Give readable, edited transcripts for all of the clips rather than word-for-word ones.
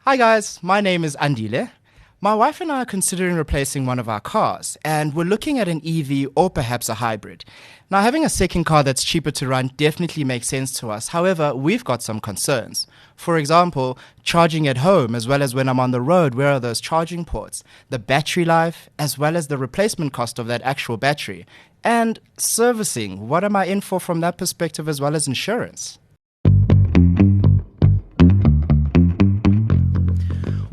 Hi guys, my name is Andile. My wife and I are considering replacing one of our cars, and we're looking at an EV or perhaps a hybrid. Now, having a second car that's cheaper to run definitely makes sense to us. However, we've got some concerns. For example, charging at home as well as when I'm on the road, where are those charging ports? The battery life, as well as the replacement cost of that actual battery. And servicing, what am I in for from that perspective, as well as insurance?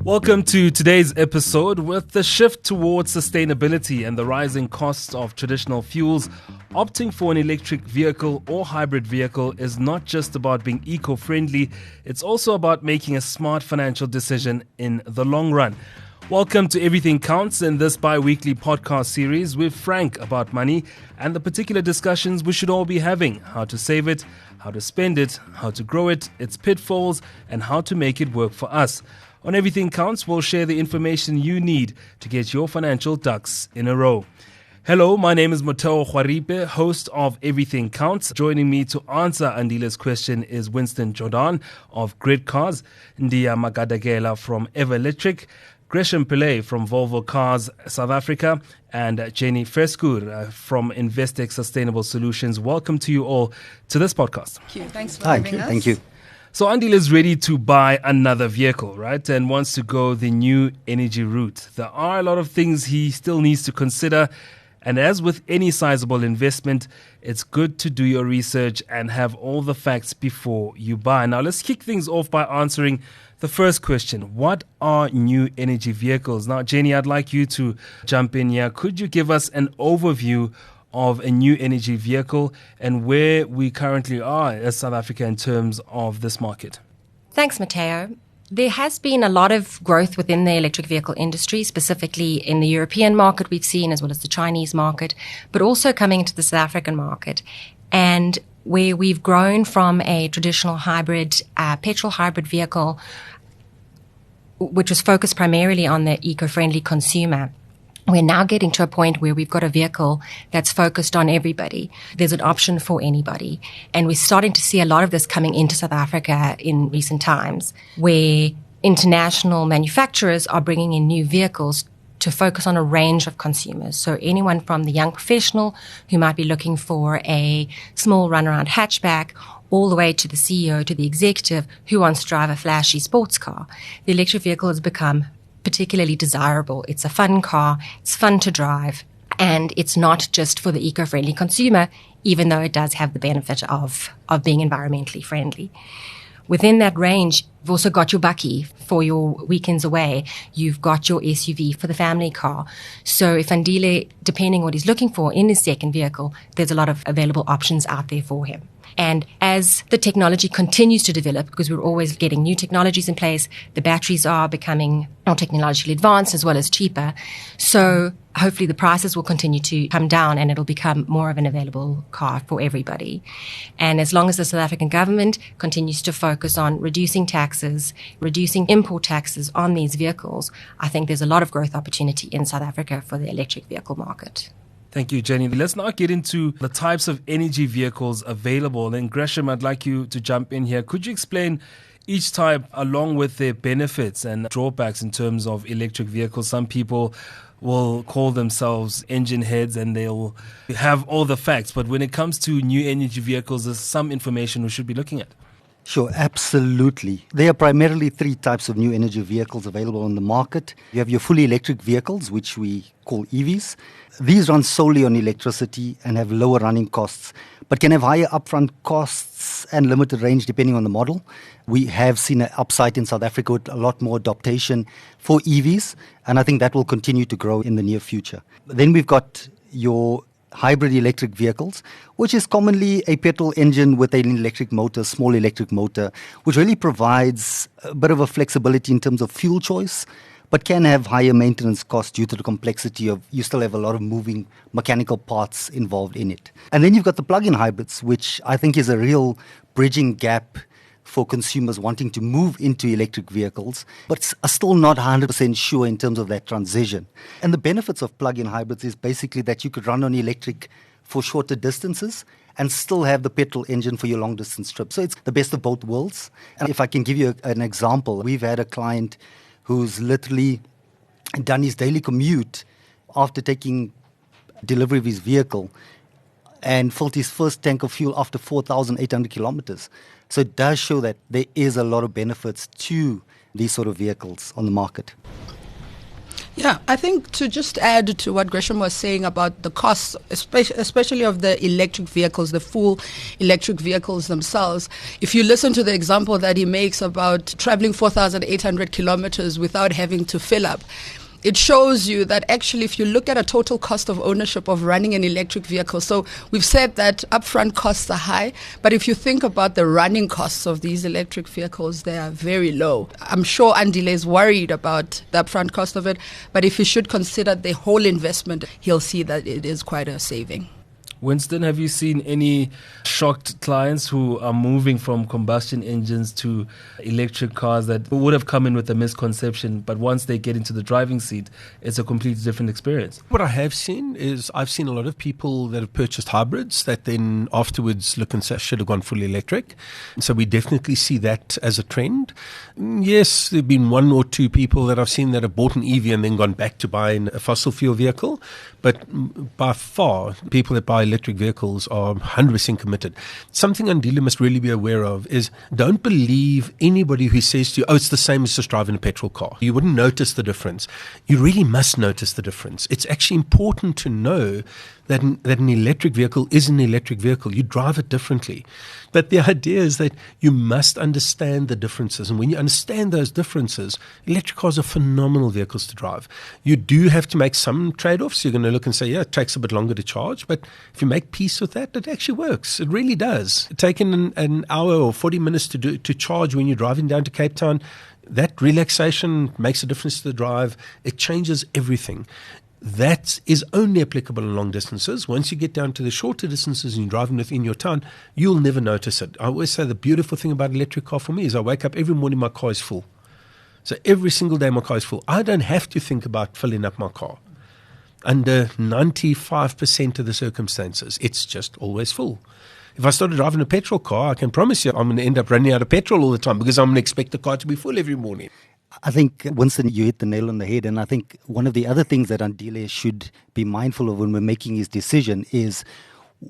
Welcome to today's episode. With the shift towards sustainability and the rising costs of traditional fuels, opting for an electric vehicle or hybrid vehicle is not just about being eco-friendly, it's also about making a smart financial decision in the long run. Welcome to Everything Counts. In this bi-weekly podcast series, we're frank about money and the particular discussions we should all be having: how to save it, how to spend it, how to grow it, its pitfalls, and how to make it work for us. On Everything Counts, we'll share the information you need to get your financial ducks in a row. Hello, my name is Motheo Khoaripe, host of Everything Counts. Joining me to answer Andile's question is Winstone Jordaan of Grid Cars, Ndia Magadagela from Everlectric, Gresham Pillay from Volvo Cars South Africa, and Jenni Verschoor from Investec Sustainable Solutions. Welcome to you all to this podcast. Thank you. Thanks for having us. Thank you. So Andile is ready to buy another vehicle, right? And wants to go the new energy route. There are a lot of things he still needs to consider. And as with any sizable investment, it's good to do your research and have all the facts before you buy. Now, let's kick things off by answering the first question. What are new energy vehicles? Now, Jenni, I'd like you to jump in here. Could you give us an overview of a new energy vehicle and where we currently are as South Africa in terms of this market? Thanks, Motheo. There has been a lot of growth within the electric vehicle industry, specifically in the European market we've seen, as well as the Chinese market, but also coming into the South African market. And where we've grown from a traditional hybrid, petrol hybrid vehicle, which was focused primarily on the eco-friendly consumer, we're now getting to a point where we've got a vehicle that's focused on everybody. There's an option for anybody. And we're starting to see a lot of this coming into South Africa in recent times, where international manufacturers are bringing in new vehicles to focus on a range of consumers. So anyone from the young professional who might be looking for a small runaround hatchback, all the way to the CEO, to the executive who wants to drive a flashy sports car. The electric vehicle has become particularly desirable. It's a fun car, it's fun to drive, and it's not just for the eco-friendly consumer, even though it does have the benefit of being environmentally friendly. Within that range, you've also got your bakkie for your weekends away. You've got your SUV for the family car. So if Andile, depending on what he's looking for in his second vehicle, there's a lot of available options out there for him. And as the technology continues to develop, because we're always getting new technologies in place, the batteries are becoming more technologically advanced as well as cheaper. So hopefully the prices will continue to come down and it'll become more of an available car for everybody. And as long as the South African government continues to focus on reducing taxes, reducing import taxes on these vehicles, I think there's a lot of growth opportunity in South Africa for the electric vehicle market. Thank you, Jenni. Let's now get into the types of energy vehicles available. And Gresham, I'd like you to jump in here. Could you explain each type along with their benefits and drawbacks in terms of electric vehicles? Some people will call themselves engine heads and they'll have all the facts. But when it comes to new energy vehicles, there's some information we should be looking at. Sure, absolutely. There are primarily three types of new energy vehicles available on the market. You have your fully electric vehicles, which we call EVs. These run solely on electricity and have lower running costs, but can have higher upfront costs and limited range depending on the model. We have seen an upside in South Africa with a lot more adoption for EVs, and I think that will continue to grow in the near future. Then we've got your hybrid electric vehicles, which is commonly a petrol engine with an electric motor, small electric motor, which really provides a bit of a flexibility in terms of fuel choice, but can have higher maintenance costs due to the complexity of, you still have a lot of moving mechanical parts involved in it. And then you've got the plug-in hybrids, which I think is a real bridging gap for consumers wanting to move into electric vehicles, but are still not 100% sure in terms of that transition. And the benefits of plug-in hybrids is basically that you could run on electric for shorter distances and still have the petrol engine for your long distance trip. So it's the best of both worlds. And if I can give you an example, we've had a client who's literally done his daily commute after taking delivery of his vehicle and filled his first tank of fuel after 4,800 kilometers. So it does show that there is a lot of benefits to these sort of vehicles on the market. Yeah, I think to just add to what Gresham was saying about the costs, especially of the electric vehicles, the full electric vehicles themselves, if you listen to the example that he makes about traveling 4,800 kilometers without having to fill up, it shows you that actually if you look at a total cost of ownership of running an electric vehicle, so we've said that upfront costs are high, but if you think about the running costs of these electric vehicles, they are very low. I'm sure Andile is worried about the upfront cost of it, but if he should consider the whole investment, he'll see that it is quite a saving. Winston, have you seen any shocked clients who are moving from combustion engines to electric cars that would have come in with a misconception, but once they get into the driving seat, it's a completely different experience? What I have seen is I've seen a lot of people that have purchased hybrids that then afterwards look and say, should have gone fully electric. So we definitely see that as a trend. Yes, there have been one or two people that I've seen that have bought an EV and then gone back to buying a fossil fuel vehicle. But by far, people that buy electric vehicles are 100% committed. Something Andile must really be aware of is don't believe anybody who says to you, oh, it's the same as just driving a petrol car. You wouldn't notice the difference. You really must notice the difference. It's actually important to know that an electric vehicle is an electric vehicle. You drive it differently. But the idea is that you must understand the differences. And when you understand those differences, electric cars are phenomenal vehicles to drive. You do have to make some trade-offs. You're going to look and say, yeah, it takes a bit longer to charge. But if you make peace with that, it actually works. It really does. Taking an hour or 40 minutes to charge when you're driving down to Cape Town, that relaxation makes a difference to the drive. It changes everything. That is only applicable in long distances. Once you get down to the shorter distances and you're driving within your town, you'll never notice it. I always say the beautiful thing about an electric car for me is I wake up every morning, my car is full. So every single day my car is full. I don't have to think about filling up my car. Under 95% of the circumstances, it's just always full. If I started driving a petrol car, I can promise you I'm going to end up running out of petrol all the time because I'm going to expect the car to be full every morning. I think, Winston, you hit the nail on the head. And I think one of the other things that Andile should be mindful of when we're making his decision is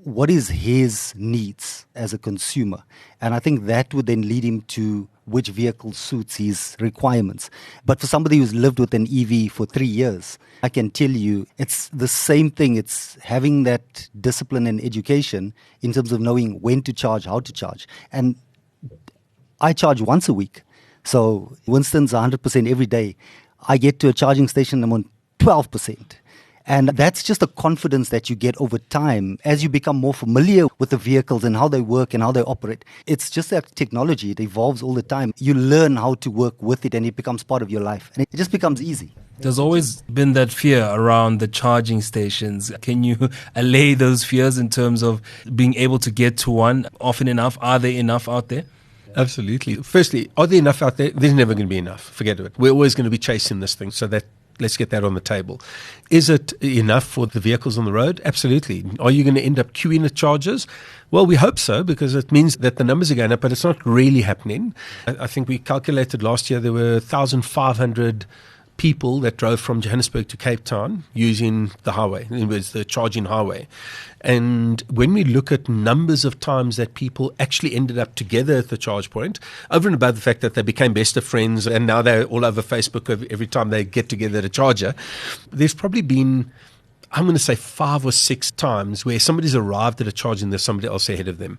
what is his needs as a consumer. And I think that would then lead him to which vehicle suits his requirements. But for somebody who's lived with an EV for 3 years, I can tell you it's the same thing. It's having that discipline and education in terms of knowing when to charge, how to charge. And I charge once a week. So Winston's 100% every day. I get to a charging station, I'm on 12%. And that's just a confidence that you get over time as you become more familiar with the vehicles and how they work and how they operate. It's just that technology, it evolves all the time. You learn how to work with it and it becomes part of your life. And it just becomes easy. There's always been that fear around the charging stations. Can you allay those fears in terms of being able to get to one often enough? Are there enough out there? Absolutely. Firstly, are there enough out there? There's never going to be enough. Forget it. We're always going to be chasing this thing. So that let's get that on the table. Is it enough for the vehicles on the road? Absolutely. Are you going to end up queuing at chargers? Well, we hope so because it means that the numbers are going up, but it's not really happening. I think we calculated last year there were 1,500 people that drove from Johannesburg to Cape Town using the highway. It was the charging highway. And when we look at numbers of times that people actually ended up together at the charge point, over and above the fact that they became best of friends and now they're all over Facebook every time they get together at a charger, there's probably been, I'm going to say 5 or 6 times where somebody's arrived at a charge and there's somebody else ahead of them.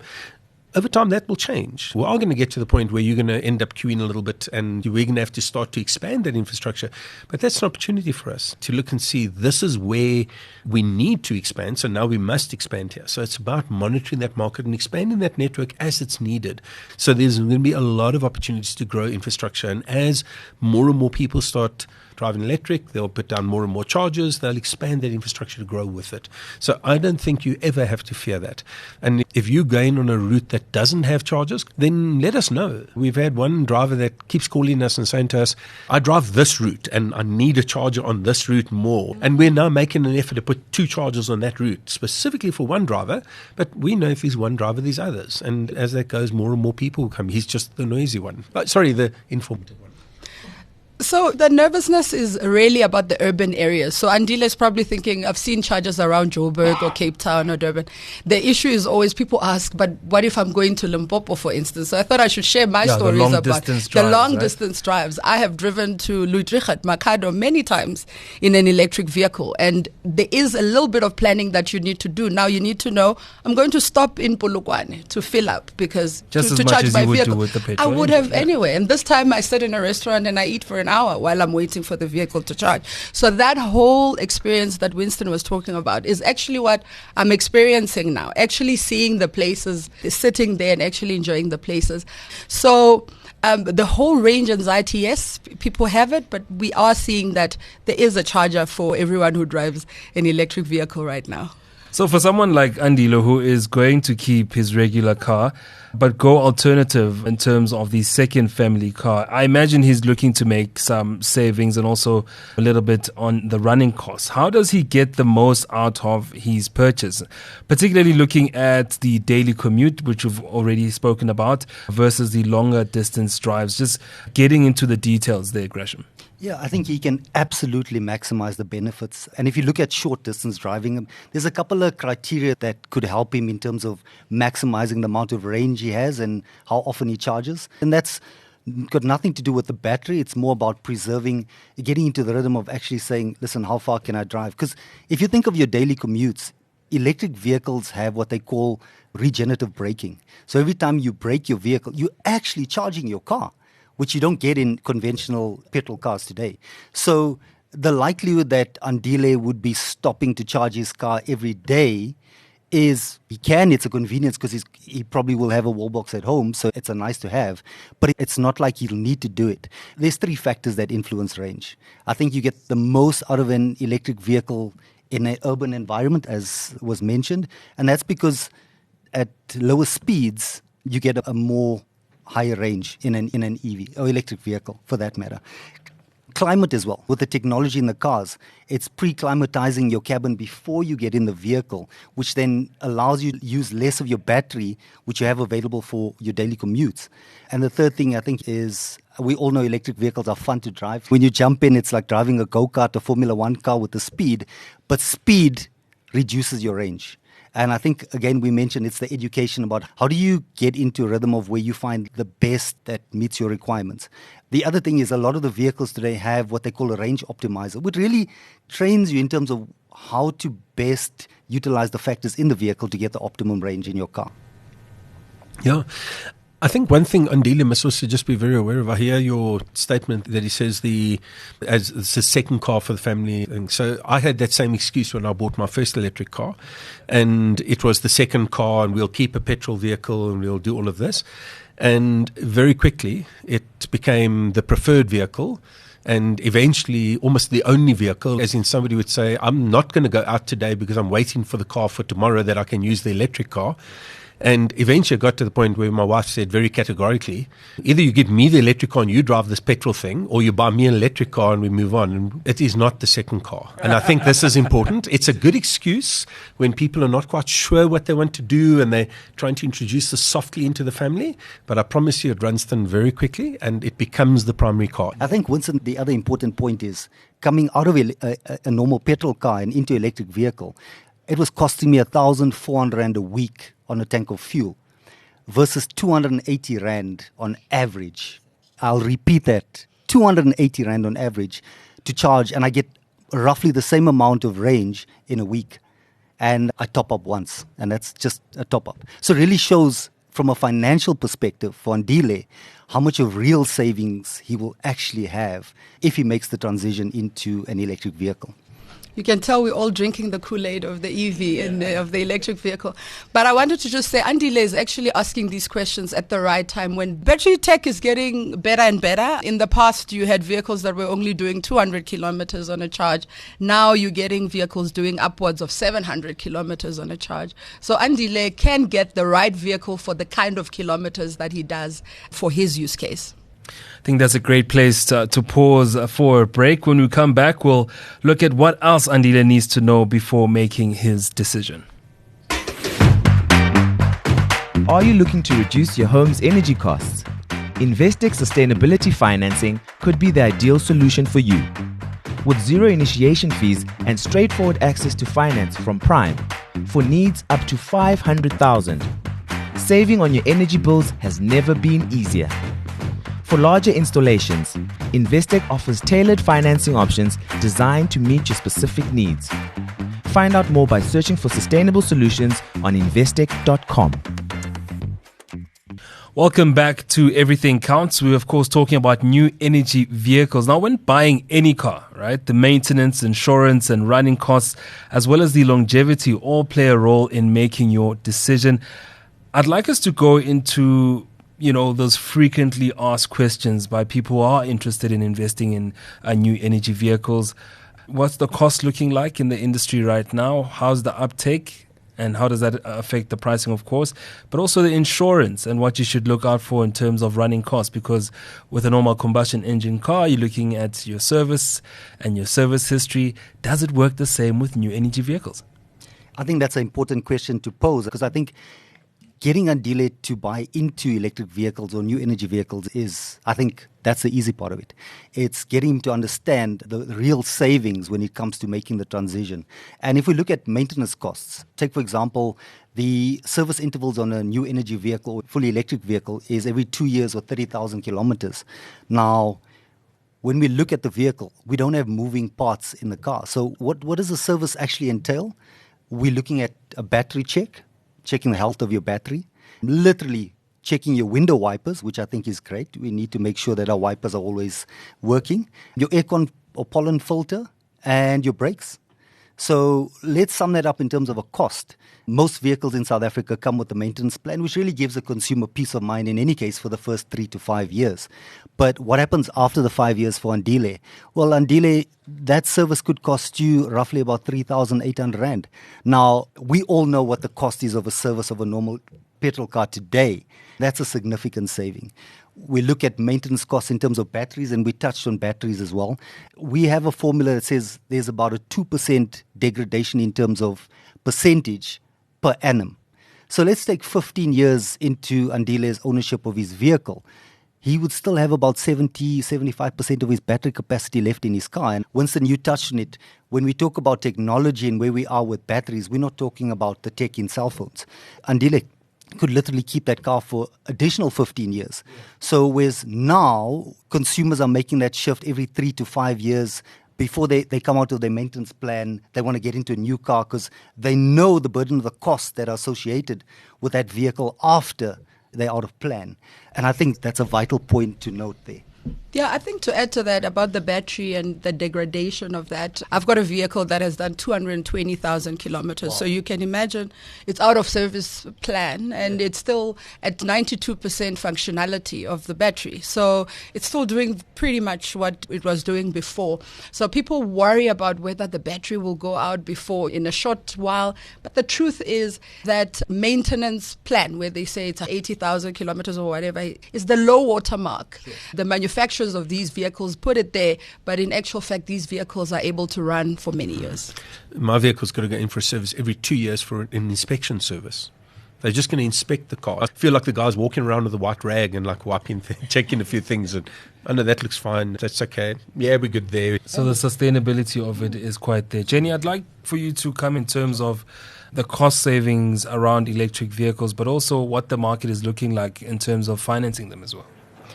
Over time, that will change. We are going to get to the point where you're going to end up queuing a little bit and we're going to have to start to expand that infrastructure. But that's an opportunity for us to look and see this is where we need to expand. So now we must expand here. So it's about monitoring that market and expanding that network as it's needed. So there's going to be a lot of opportunities to grow infrastructure. And as more and more people start driving electric, they'll put down more and more chargers, they'll expand that infrastructure to grow with it. So I don't think you ever have to fear that. And if you're going on a route that that doesn't have chargers, then let us know. We've had one driver that keeps calling us and saying to us, I drive this route and I need a charger on this route more. And we're now making an effort to put 2 chargers on that route, specifically for one driver. But we know if he's one driver, there's others. And as that goes, more and more people will come. He's just the noisy one. The informative one. So the nervousness is really about the urban areas. So Andile is probably thinking, I've seen chargers around Joburg or Cape Town or Durban. The issue is always people ask, but what if I'm going to Limpopo, for instance? So I thought I should share my stories about the long distance drives. I have driven to Loadshedding, Makado many times in an electric vehicle. And there is a little bit of planning that you need to do. Now you need to know, I'm going to stop in Polokwane to fill up because just to charge my vehicle. With the petrol I would have anyway. And this time I sit in a restaurant and I eat for an hour while I'm waiting for the vehicle to charge. So that whole experience that Winston was talking about is actually what I'm experiencing now, actually seeing the places, sitting there and actually enjoying the places. So the whole range anxiety, yes, people have it, but we are seeing that there is a charger for everyone who drives an electric vehicle right now. So for someone like Andile, who is going to keep his regular car, but go alternative in terms of the second family car, I imagine he's looking to make some savings and also a little bit on the running costs. How does he get the most out of his purchase? Particularly looking at the daily commute, which we've already spoken about, versus the longer distance drives. Just getting into the details there, Gresham. Yeah, I think he can absolutely maximize the benefits. And if you look at short distance driving, there's a couple of criteria that could help him in terms of maximizing the amount of range he has and how often he charges. And that's got nothing to do with the battery. It's more about preserving, getting into the rhythm of actually saying, listen, how far can I drive? Because if you think of your daily commutes, electric vehicles have what they call regenerative braking. So every time you brake your vehicle, you're actually charging your car, which you don't get in conventional petrol cars today. So the likelihood that Andile would be stopping to charge his car every day is he can. It's a convenience because he probably will have a wall box at home, so it's a nice to have. But it's not like he'll need to do it. There's 3 factors that influence range. I think you get the most out of an electric vehicle in an urban environment, as was mentioned, and that's because at lower speeds you get a more higher range in an EV or electric vehicle, for that matter. Climate as well. With the technology in the cars, it's pre-climatizing your cabin before you get in the vehicle, which then allows you to use less of your battery, which you have available for your daily commutes. And the third thing I think is, we all know electric vehicles are fun to drive. When you jump in, it's like driving a go-kart, a Formula One car with the speed, but speed reduces your range. And I think, again, we mentioned it's the education about how do you get into a rhythm of where you find the best that meets your requirements. The other thing is a lot of the vehicles today have what they call a range optimizer, which really trains you in terms of how to best utilize the factors in the vehicle to get the optimum range in your car. Yeah. I think one thing Andile must also just be very aware of. I hear your statement that he says as it's a second car for the family. And so I had that same excuse when I bought my first electric car, and it was the second car, and we'll keep a petrol vehicle and we'll do all of this. And very quickly it became the preferred vehicle, and eventually almost the only vehicle, as in somebody would say, I'm not going to go out today because I'm waiting for the car for tomorrow that I can use the electric car. And eventually I got to the point where my wife said very categorically, either you give me the electric car and you drive this petrol thing, or you buy me an electric car and we move on. And it is not the second car. And I think this is important. It's a good excuse when people are not quite sure what they want to do and they're trying to introduce this softly into the family. But I promise you it runs thin very quickly and it becomes the primary car. I think, Winston, the other important point is coming out of a normal petrol car and into electric vehicle, it was costing me 1,400 Rand a week on a tank of fuel versus 280 Rand on average. I'll repeat that, 280 Rand on average to charge, and I get roughly the same amount of range in a week. And I top up once, and that's just a top up. So it really shows from a financial perspective for Andile how much of real savings he will actually have if he makes the transition into an electric vehicle. You can tell we're all drinking the Kool-Aid of the EV and of the electric vehicle. But I wanted to just say, Andile is actually asking these questions at the right time when battery tech is getting better and better. In the past, you had vehicles that were only doing 200 kilometers on a charge. Now you're getting vehicles doing upwards of 700 kilometers on a charge. So Andile can get the right vehicle for the kind of kilometers that he does for his use case. I think that's a great place to pause for a break. When we come back, we'll look at what else Andile needs to know before making his decision. Are you looking to reduce your home's energy costs? Investec Sustainability Financing could be the ideal solution for you. With zero initiation fees and straightforward access to finance from Prime for needs up to 500,000. Saving on your energy bills has never been easier. For larger installations, Investec offers tailored financing options designed to meet your specific needs. Find out more by searching for Sustainable Solutions on investec.com. Welcome back to Everything Counts. We're, of course, talking about new energy vehicles. Now, when buying any car, right, the maintenance, insurance, and running costs, as well as the longevity, all play a role in making your decision. I'd like us to go into those frequently asked questions by people who are interested in investing in new energy vehicles. What's the cost looking like in the industry right now? How's the uptake? And how does that affect the pricing, of course? But also the insurance and what you should look out for in terms of running costs. Because with a normal combustion engine car, you're looking at your service and your service history. Does it work the same with new energy vehicles? I think that's an important question to pose, because I think getting Andile to buy into electric vehicles or new energy vehicles I think that's the easy part of it. It's getting him to understand the real savings when it comes to making the transition. And if we look at maintenance costs, take, for example, the service intervals on a new energy vehicle, fully electric vehicle, is every 2 years or 30,000 kilometers. Now, when we look at the vehicle, we don't have moving parts in the car. So what does the service actually entail? We're looking at a battery check, checking the health of your battery, literally checking your window wipers, which I think is great. We need to make sure that our wipers are always working, your aircon or pollen filter, and your brakes. So let's sum that up in terms of a cost. Most vehicles in South Africa come with a maintenance plan, which really gives a consumer peace of mind in any case for the first 3 to 5 years. But what happens after the 5 years for Andile? Well, Andile, that service could cost you roughly about 3,800 Rand. Now, we all know what the cost is of a service of a normal petrol car today. That's a significant saving. We look at maintenance costs in terms of batteries, and we touched on batteries as well. We have a formula that says there's about a 2% degradation in terms of percentage per annum. So let's take 15 years into Andile's ownership of his vehicle. He would still have about 75% of his battery capacity left in his car. And Winston, you touched on it. When we talk about technology and where we are with batteries, we're not talking about the tech in cell phones. Andile could literally keep that car for additional 15 years. So whereas now consumers are making that shift every 3 to 5 years before they come out of their maintenance plan, they want to get into a new car because they know the burden of the costs that are associated with that vehicle after they're out of plan. And I think that's a vital point to note there. Yeah, I think to add to that about the battery and the degradation of that, I've got a vehicle that has done 220,000 kilometers. Wow. So you can imagine it's out of service plan and it's still at 92% functionality of the battery. So it's still doing pretty much what it was doing before. So people worry about whether the battery will go out before in a short while. But the truth is that maintenance plan, where they say it's 80,000 kilometers or whatever, is the low water mark. Yeah. The manufacturers of these vehicles put it there, but in actual fact, these vehicles are able to run for many years. My vehicle's got to go in for a service every 2 years for an inspection service. They're just going to inspect the car. I feel like the guy's walking around with a white rag and like wiping, checking a few things. And I know that looks fine. That's okay. Yeah, we're good there. So the sustainability of it is quite there. Jenny, I'd like for you to come in terms of the cost savings around electric vehicles, but also what the market is looking like in terms of financing them as well.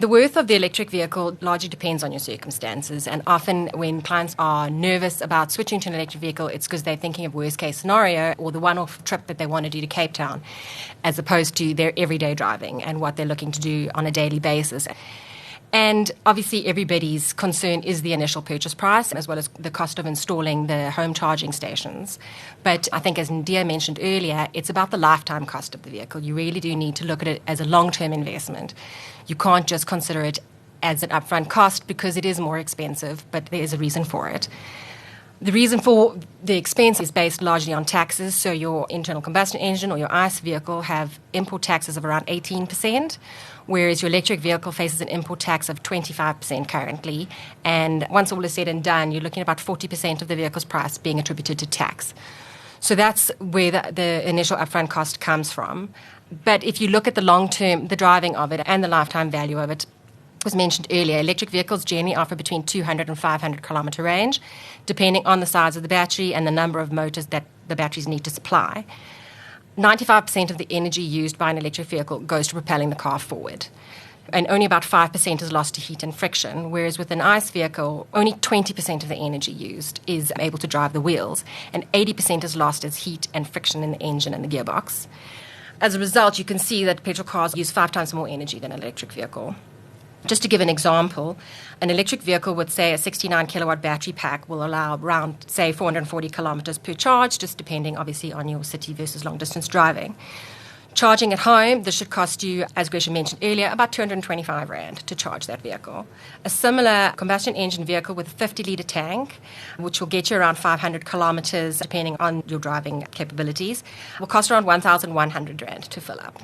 The worth of the electric vehicle largely depends on your circumstances, and often when clients are nervous about switching to an electric vehicle, it's because they're thinking of worst case scenario or the one-off trip that they want to do to Cape Town, as opposed to their everyday driving and what they're looking to do on a daily basis. And obviously everybody's concern is the initial purchase price as well as the cost of installing the home charging stations. But I think as Ndia mentioned earlier, it's about the lifetime cost of the vehicle. You really do need to look at it as a long-term investment. You can't just consider it as an upfront cost because it is more expensive, but there is a reason for it. The reason for the expense is based largely on taxes. So your internal combustion engine or your ICE vehicle have import taxes of around 18%, whereas your electric vehicle faces an import tax of 25% currently. And once all is said and done, you're looking at about 40% of the vehicle's price being attributed to tax. So that's where the initial upfront cost comes from. But if you look at the long term, the driving of it and the lifetime value of it, was mentioned earlier, electric vehicles generally offer between 200 and 500 kilometre range, depending on the size of the battery and the number of motors that the batteries need to supply. 95% of the energy used by an electric vehicle goes to propelling the car forward. And only about 5% is lost to heat and friction, whereas with an ICE vehicle, only 20% of the energy used is able to drive the wheels, and 80% is lost as heat and friction in the engine and the gearbox. As a result, you can see that petrol cars use 5 times more energy than an electric vehicle. Just to give an example, an electric vehicle with, say, a 69 kilowatt battery pack will allow around, say, 440 kilometers per charge, just depending, obviously, on your city versus long-distance driving. Charging at home, this should cost you, as Gresham mentioned earlier, about 225 Rand to charge that vehicle. A similar combustion engine vehicle with a 50-litre tank, which will get you around 500 kilometres, depending on your driving capabilities, will cost around 1,100 Rand to fill up.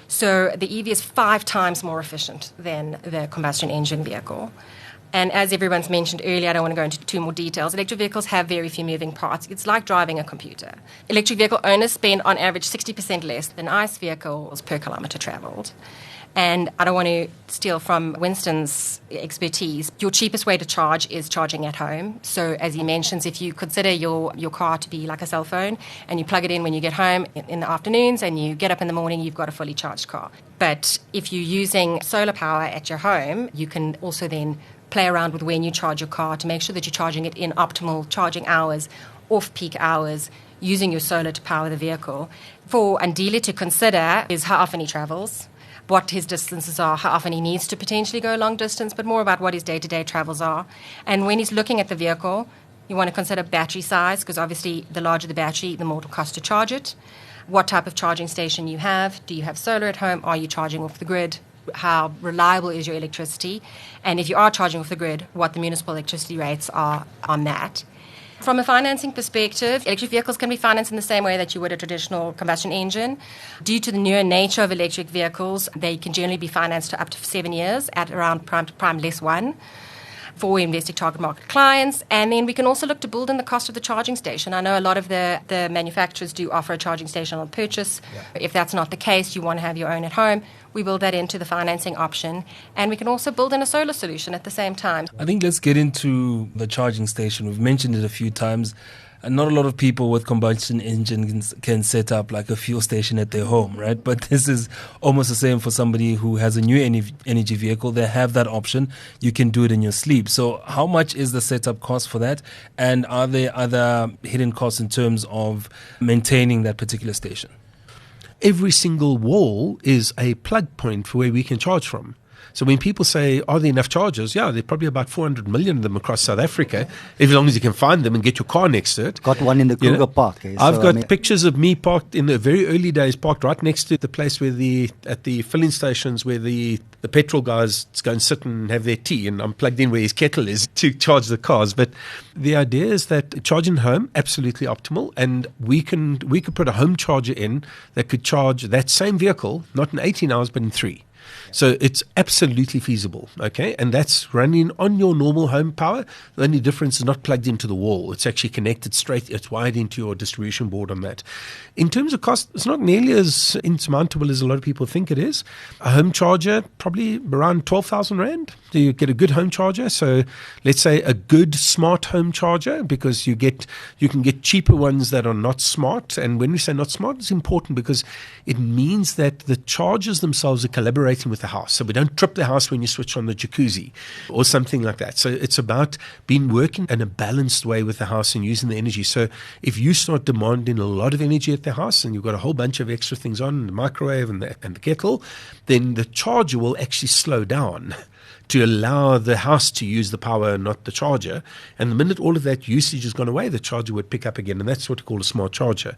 So the EV is 5 times more efficient than the combustion engine vehicle. And as everyone's mentioned earlier, I don't want to go into too more details, electric vehicles have very few moving parts. It's like driving a computer. Electric vehicle owners spend on average 60% less than ICE vehicles per kilometre travelled. And I don't want to steal from Winstone's expertise. Your cheapest way to charge is charging at home. So as he mentions, if you consider your car to be like a cell phone and you plug it in when you get home in the afternoons and you get up in the morning, you've got a fully charged car. But if you're using solar power at your home, you can also then play around with when you charge your car to make sure that you're charging it in optimal charging hours, off-peak hours, using your solar to power the vehicle. For Ndia to consider is how often he travels, what his distances are, how often he needs to potentially go long distance, but more about what his day-to-day travels are. And when he's looking at the vehicle, you want to consider battery size, because obviously the larger the battery, the more it will cost to charge it. What type of charging station you have. Do you have solar at home? Are you charging off the grid? How reliable is your electricity? And if you are charging off the grid, what the municipal electricity rates are on that. From a financing perspective, electric vehicles can be financed in the same way that you would a traditional combustion engine. Due to the newer nature of electric vehicles, they can generally be financed to up to 7 years at around prime less 1 for Investec target market clients. And then we can also look to build in the cost of the charging station. I know a lot of the manufacturers do offer a charging station on purchase. Yeah. If that's not the case, you want to have your own at home, we build that into the financing option. And we can also build in a solar solution at the same time. I think let's get into the charging station. We've mentioned it a few times. And not a lot of people with combustion engines can set up like a fuel station at their home, right? But this is almost the same for somebody who has a new energy vehicle. They have that option. You can do it in your sleep. So how much is the setup cost for that? And are there other hidden costs in terms of maintaining that particular station? Every single wall is a plug point for where we can charge from. So when people say, are there enough chargers? Yeah, there are probably about 400 million of them across South Africa, as long as you can find them and get your car next to it. Got one in the Kruger Park. I've got pictures of me parked in the very early days, parked right next to the place where at the filling stations where the petrol guys go and sit and have their tea, and I'm plugged in where his kettle is to charge the cars. But the idea is that charging home, absolutely optimal, and we could put a home charger in that could charge that same vehicle, not in 18 hours, but in 3. So it's absolutely feasible, okay? And that's running on your normal home power. The only difference is not plugged into the wall. It's actually connected straight, it's wired into your distribution board on that. In terms of cost, it's not nearly as insurmountable as a lot of people think it is. A home charger, probably around 12,000 Rand. Do you get a good home charger? So let's say a good smart home charger, because you can get cheaper ones that are not smart. And when we say not smart, it's important because it means that the chargers themselves are collaborating with the house. So we don't trip the house when you switch on the jacuzzi or something like that. So it's about working in a balanced way with the house and using the energy. So if you start demanding a lot of energy at the house and you've got a whole bunch of extra things on, the microwave and the kettle, then the charger will actually slow down to allow the house to use the power and not the charger. And the minute all of that usage has gone away, the charger would pick up again. And that's what we call a smart charger.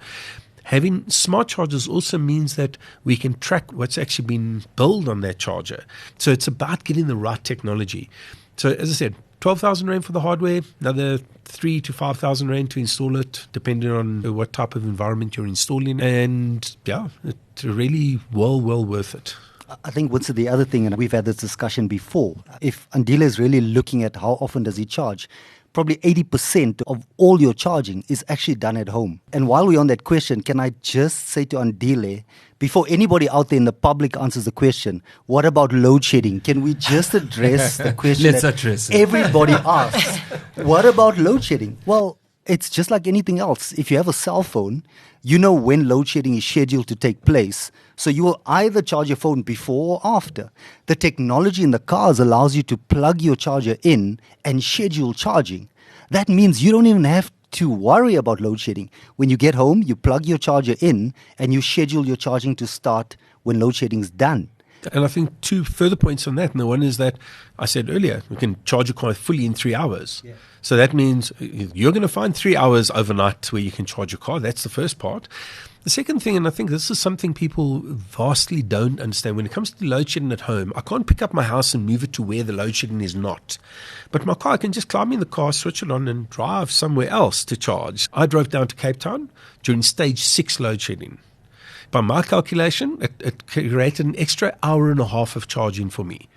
Having smart chargers also means that we can track what's actually been built on that charger. So it's about getting the right technology. So as I said, 12,000 Rand for the hardware, another 3,000 to 5,000 Rand to install it, depending on what type of environment you're installing. And yeah, it's really well worth it. I think what's the other thing, and we've had this discussion before, if Andile is really looking at how often does he charge, probably 80% of all your charging is actually done at home. And while we're on that question, can I just say to Andile, before anybody out there in the public answers the question, what about load shedding? Can we just address the question Let's address it. Everybody asks? What about load shedding? Well, it's just like anything else. If you have a cell phone, you know when load shedding is scheduled to take place. So you will either charge your phone before or after. The technology in the cars allows you to plug your charger in and schedule charging. That means you don't even have to worry about load shedding. When you get home, you plug your charger in and you schedule your charging to start when load shedding is done. And I think 2 further points on that. And the one is that I said earlier, we can charge a car fully in 3 hours. Yeah. So that means you're going to find 3 hours overnight where you can charge your car. That's the first part. The second thing, and I think this is something people vastly don't understand, when it comes to load shedding at home, I can't pick up my house and move it to where the load shedding is not. But my car, I can just climb in the car, switch it on and drive somewhere else to charge. I drove down to Cape Town during stage 6 load shedding. By my calculation, it created an extra hour and a half of charging for me.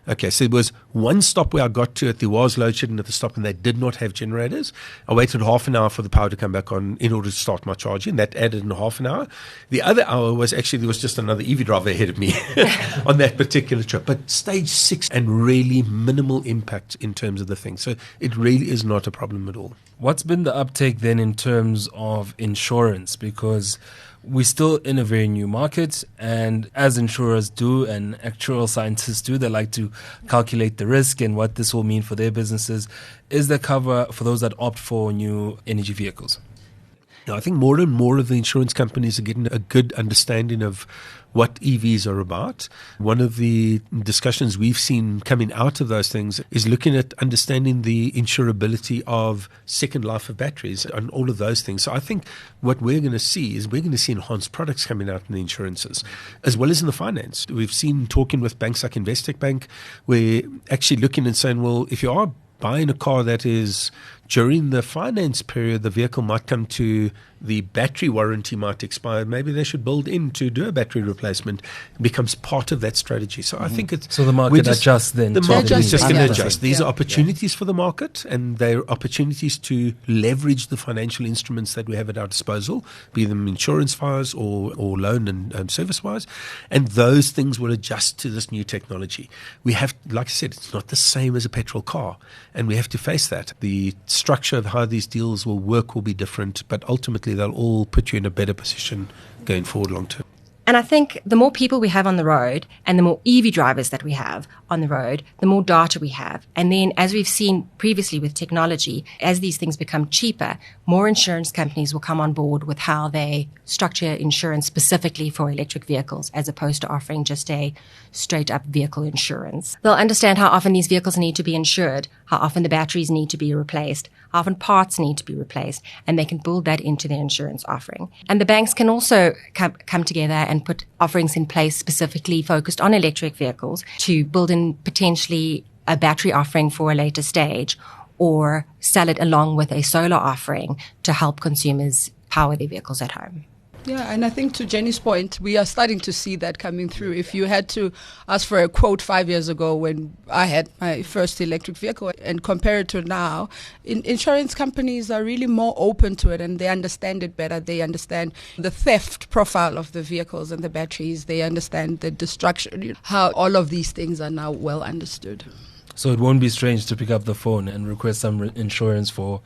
Okay, so there was one stop where I got to it. There was load shedding at the stop and they did not have generators. I waited half an hour for the power to come back on in order to start my charging. That added in half an hour. The other hour was actually, there was just another EV driver ahead of me on that particular trip. But stage 6 and really minimal impact in terms of the thing. So it really is not a problem at all. What's been the uptake then in terms of insurance? Because we're still in a very new market, and as insurers do and actuarial scientists do, they like to calculate the risk and what this will mean for their businesses. Is there cover for those that opt for new energy vehicles? I think more and more of the insurance companies are getting a good understanding of what EVs are about. One of the discussions we've seen coming out of those things is looking at understanding the insurability of second life of batteries and all of those things. So I think what we're going to see is we're going to see enhanced products coming out in the insurances, as well as in the finance. We've seen talking with banks like Investec Bank, we're actually looking and saying, well, if you are buying a car that is during the finance period, the vehicle might come to the battery warranty might expire. Maybe they should build in to do a battery replacement. It becomes part of that strategy. So I think it's... So the market adjusts then. The market is just going to adjust. adjust. These are opportunities for the market, and they're opportunities to leverage the financial instruments that we have at our disposal, be them insurance-wise or loan and service-wise. And those things will adjust to this new technology. We have, like I said, it's not the same as a petrol car, and we have to face that. The structure of how these deals will work will be different, but ultimately they'll all put you in a better position going forward long term. And I think the more people we have on the road and the more EV drivers that we have on the road, the more data we have. And then, as we've seen previously with technology, as these things become cheaper, more insurance companies will come on board with how they structure insurance specifically for electric vehicles, as opposed to offering just a straight up vehicle insurance. They'll understand how often these vehicles need to be insured, how often the batteries need to be replaced, how often parts need to be replaced, and they can build that into their insurance offering. And the banks can also come together and put offerings in place specifically focused on electric vehicles to build in potentially a battery offering for a later stage, or sell it along with a solar offering to help consumers power their vehicles at home. Yeah, and I think to Jenni's point, we are starting to see that coming through. If you had to ask for a quote 5 years ago when I had my first electric vehicle and compare it to now, insurance companies are really more open to it and they understand it better. They understand the theft profile of the vehicles and the batteries. They understand the destruction, how all of these things are now well understood. So it won't be strange to pick up the phone and request some insurance for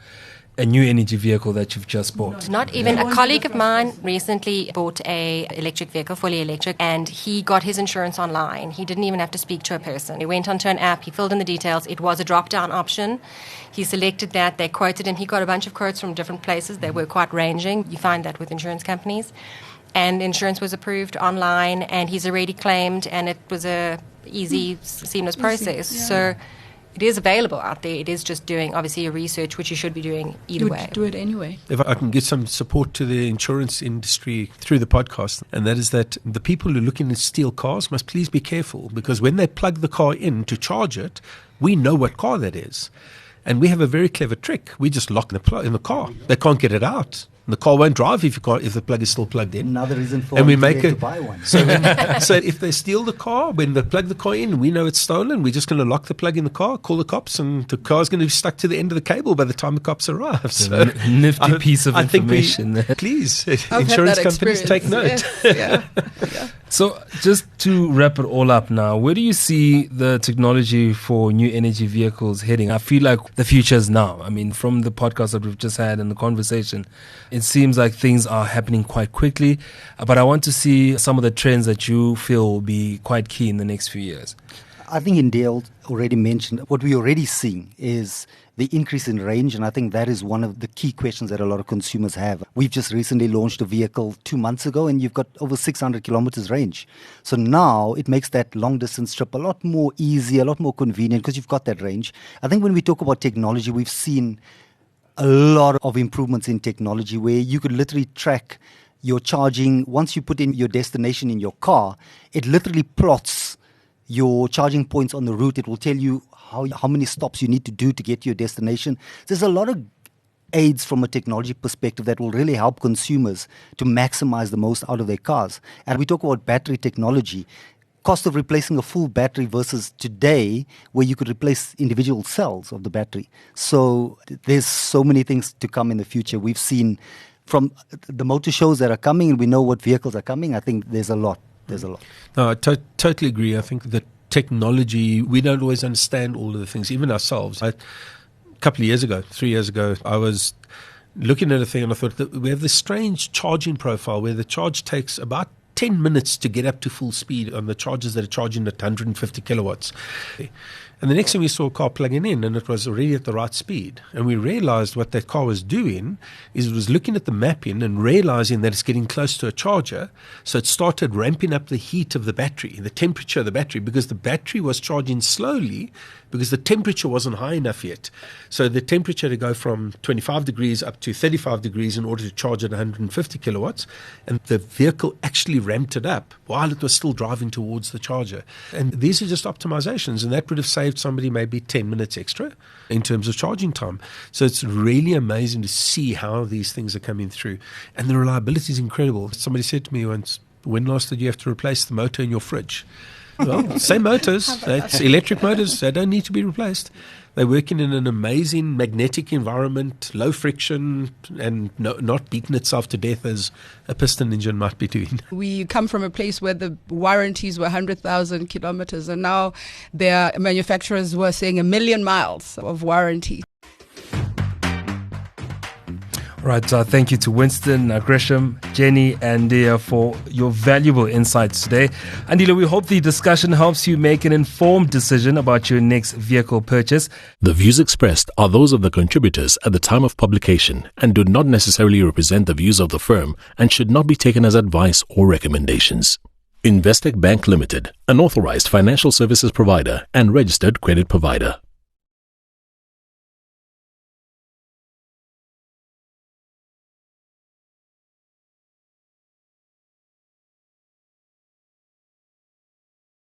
a new energy vehicle that you've just bought. Not even. A colleague of mine recently bought a electric vehicle, fully electric, and he got his insurance online. He didn't even have to speak to a person. He went onto an app, he filled in the details. It was a drop-down option. He selected that, they quoted him. He got a bunch of quotes from different places. They were quite ranging. You find that with insurance companies. and insurance was approved online, and he's already claimed, and it was a easy, seamless process. Yeah. So it is available out there. It is just doing, obviously, your research, which you should be doing either way. Do it anyway. If I can give some support to the insurance industry through the podcast, and that is that the people who are looking to steal cars must please be careful, because when they plug the car in to charge it, we know what car that is. And we have a very clever trick. We just lock the plug in the car. They can't get it out. The car won't drive if the plug is still plugged in. Another reason for and we them make to buy one. So if they steal the car, when they plug the car in, we know it's stolen. We're just going to lock the plug in the car, call the cops, and the car's going to be stuck to the end of the cable by the time the cops arrive. So Nifty piece of information. Please, I've insurance had that companies, take note. Yes. Yeah. So just to wrap it all up now, where do you see the technology for new energy vehicles heading? I feel like the future is now. I mean, from the podcast that we've just had and the conversation, it seems like things are happening quite quickly. But I want to see some of the trends that you feel will be quite key in the next few years. I think Ndia already mentioned what we're already seeing is the increase in range, and I think that is one of the key questions that a lot of consumers have. We've just recently launched a vehicle 2 months ago, and you've got over 600 kilometers range. So now it makes that long distance trip a lot more easy, a lot more convenient, because you've got that range. I think when we talk about technology, we've seen a lot of improvements in technology where you could literally track your charging. Once you put in your destination in your car, it literally plots your charging points on the route. It will tell you how many stops you need to do to get to your destination. There's a lot of aids from a technology perspective that will really help consumers to maximize the most out of their cars. And we talk about battery technology, cost of replacing a full battery versus today where you could replace individual cells of the battery. So there's so many things to come in the future. We've seen from the motor shows that are coming, and we know what vehicles are coming. I think there's a lot. No, I totally agree. I think that technology, we don't always understand all of the things, even ourselves. A couple of years ago, 3 years ago, I was looking at a thing and I thought that we have this strange charging profile where the charge takes about 10 minutes to get up to full speed on the chargers that are charging at 150 kilowatts. And the next thing we saw a car plugging in, and it was already at the right speed. And we realized what that car was doing is it was looking at the mapping and realizing that it's getting close to a charger. So it started ramping up the heat of the battery, the temperature of the battery, because the battery was charging slowly because the temperature wasn't high enough yet. So the temperature to go from 25 degrees up to 35 degrees in order to charge at 150 kilowatts. And the vehicle actually ramped it up while it was still driving towards the charger. And these are just optimizations, and that would have saved somebody maybe 10 minutes extra in terms of charging time. So it's really amazing to see how these things are coming through. And the reliability is incredible. Somebody said to me once, when last did you have to replace the motor in your fridge? Well, same motors. It's electric motors. They don't need to be replaced. They're working in an amazing magnetic environment, low friction, and not beating itself to death as a piston engine might be doing. We come from a place where the warranties were 100,000 kilometers, and now their manufacturers were saying 1 million miles of warranty. Right, thank you to Winston, Gresham, Jenni, and Ndia for your valuable insights today. Andile, we hope the discussion helps you make an informed decision about your next vehicle purchase. The views expressed are those of the contributors at the time of publication and do not necessarily represent the views of the firm and should not be taken as advice or recommendations. Investec Bank Limited, an authorized financial services provider and registered credit provider.